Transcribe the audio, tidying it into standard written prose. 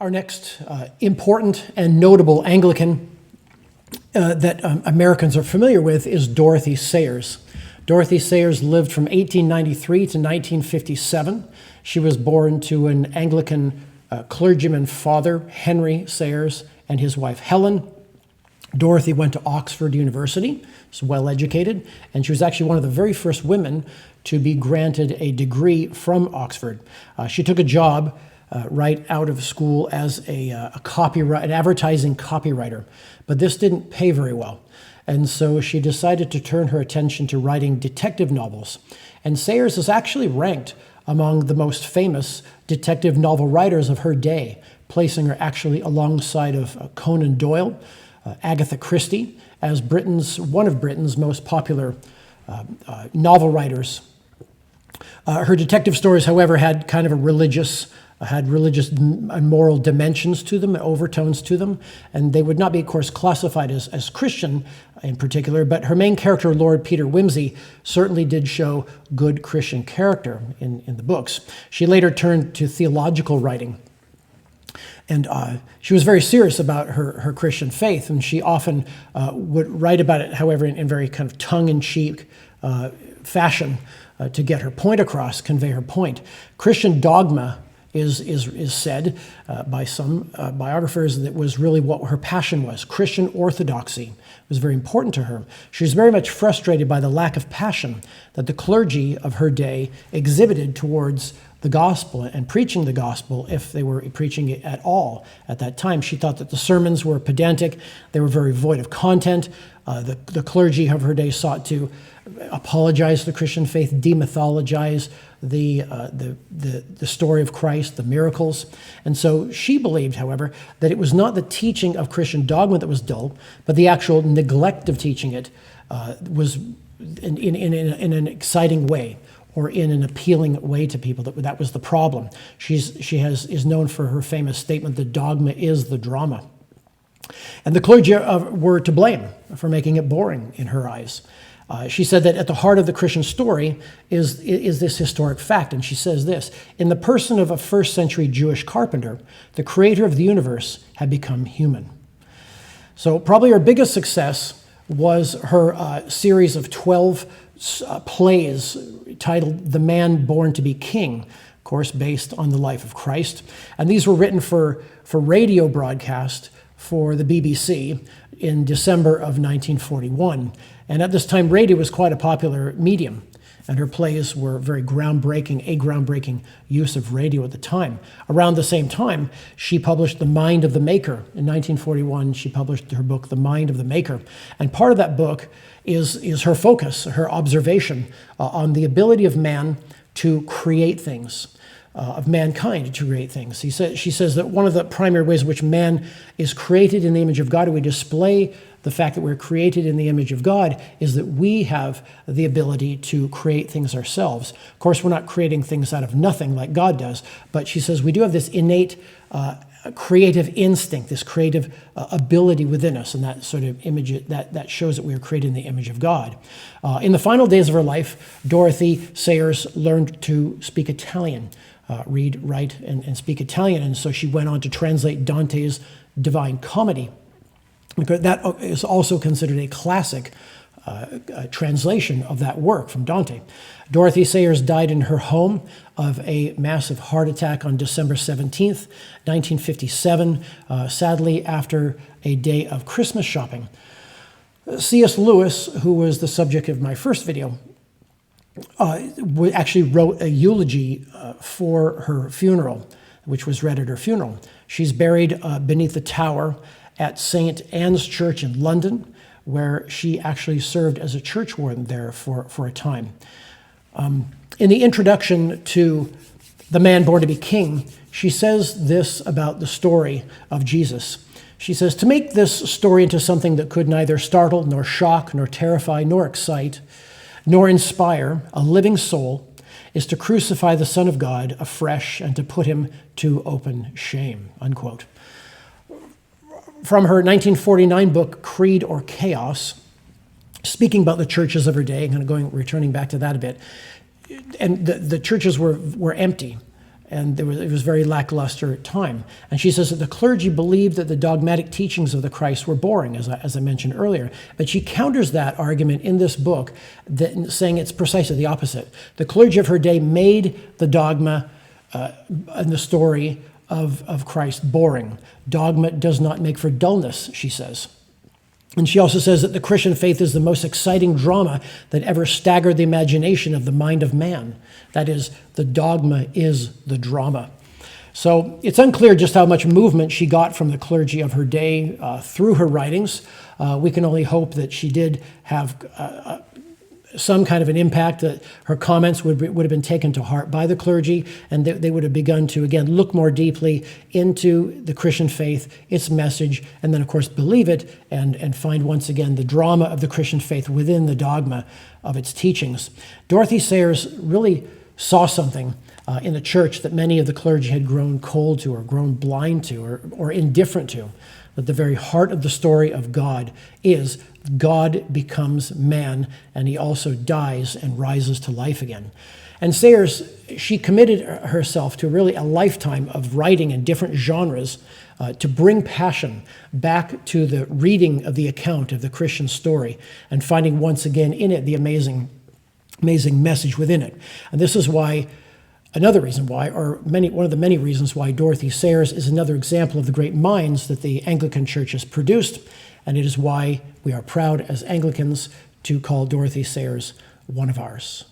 Our next important and notable Anglican that Americans are familiar with is Dorothy Sayers. Dorothy Sayers lived from 1893 to 1957. She was born to an Anglican clergyman father, Henry Sayers, and his wife, Helen. Dorothy went to Oxford University, was well educated, and she was actually one of the very first women to be granted a degree from Oxford. She took a job right out of school as an advertising copywriter, but this didn't pay very well. And so she decided to turn her attention to writing detective novels. And Sayers is actually ranked among the most famous detective novel writers of her day, placing her actually alongside of Conan Doyle, Agatha Christie, as one of Britain's most popular novel writers. Her detective stories, however, had kind of religious and moral dimensions to them, overtones to them, and they would not be, of course, classified as Christian in particular, but her main character, Lord Peter Wimsey, certainly did show good Christian character in the books. She later turned to theological writing, and she was very serious about her Christian faith, and she often would write about it, however, in very kind of tongue-in-cheek fashion to get her point across, convey her point. Christian dogma is said by some biographers that was really what her passion was. Christian orthodoxy was very important to her. She was very much frustrated by the lack of passion that the clergy of her day exhibited towards the gospel and preaching the gospel, if they were preaching it at all at that time. She thought that the sermons were pedantic, they were very void of content. The clergy of her day sought to apologize to the Christian faith, demythologize the story of Christ, the miracles. And so she believed, however, that it was not the teaching of Christian dogma that was dull, but the actual neglect of teaching it was in an exciting way, or in an appealing way to people. That was the problem. She is known for her famous statement, "The dogma is the drama." And the clergy were to blame for making it boring in her eyes. She said that at the heart of the Christian story is this historic fact, and she says this: in the person of a first century Jewish carpenter, the creator of the universe had become human. So probably her biggest success was her series of 12 plays titled The Man Born to be King, of course based on the life of Christ. And these were written for radio broadcast for the BBC in December of 1941. And at this time, radio was quite a popular medium, and her plays were a groundbreaking use of radio at the time. Around the same time, she published The Mind of the Maker. In 1941, she published her book, The Mind of the Maker. And part of that book is her focus, her observation on the ability of man to create things, of mankind to create things. She says that one of the primary ways in which man is created in the image of God, and we display the fact that we're created in the image of God, is that we have the ability to create things ourselves. Of course, we're not creating things out of nothing like God does, but she says we do have this innate creative instinct, this creative ability within us, and that sort of image that shows that we are created in the image of God. In the final days of her life, Dorothy Sayers learned to speak Italian, read, write, and speak Italian, and so she went on to translate Dante's Divine Comedy. That is also considered a classic translation of that work from Dante. Dorothy Sayers died in her home of a massive heart attack on December 17th, 1957, sadly after a day of Christmas shopping. C.S. Lewis, who was the subject of my first video, actually wrote a eulogy for her funeral, which was read at her funeral. She's buried beneath the tower at St. Anne's Church in London, where she actually served as a church warden there for a time. In the introduction to The Man Born to be King, she says this about the story of Jesus. She says, "To make this story into something that could neither startle, nor shock, nor terrify, nor excite, nor inspire a living soul is to crucify the Son of God afresh and to put him to open shame," unquote. From her 1949 book, Creed or Chaos, speaking about the churches of her day, returning back to that a bit, and the churches were empty. and it was a very lackluster time. And she says that the clergy believed that the dogmatic teachings of the Christ were boring, as I mentioned earlier. But she counters that argument in this book, saying it's precisely the opposite. The clergy of her day made the dogma and the story of Christ boring. Dogma does not make for dullness, she says. And she also says that the Christian faith is the most exciting drama that ever staggered the imagination of the mind of man. That is, the dogma is the drama. So it's unclear just how much movement she got from the clergy of her day through her writings. We can only hope that she did have some kind of an impact, that her comments would have been taken to heart by the clergy, and they would have begun to, again, look more deeply into the Christian faith, its message, and then, of course, believe it and find once again the drama of the Christian faith within the dogma of its teachings. Dorothy Sayers really saw something in the church that many of the clergy had grown cold to, or grown blind to, or indifferent to. That the very heart of the story of God is God becomes man, and he also dies and rises to life again. And Sayers, she committed herself to really a lifetime of writing in different genres to bring passion back to the reading of the account of the Christian story and finding once again in it the amazing message within it. And this is why, another reason why, one of the many reasons why Dorothy Sayers is another example of the great minds that the Anglican Church has produced, and it is why we are proud as Anglicans to call Dorothy Sayers one of ours.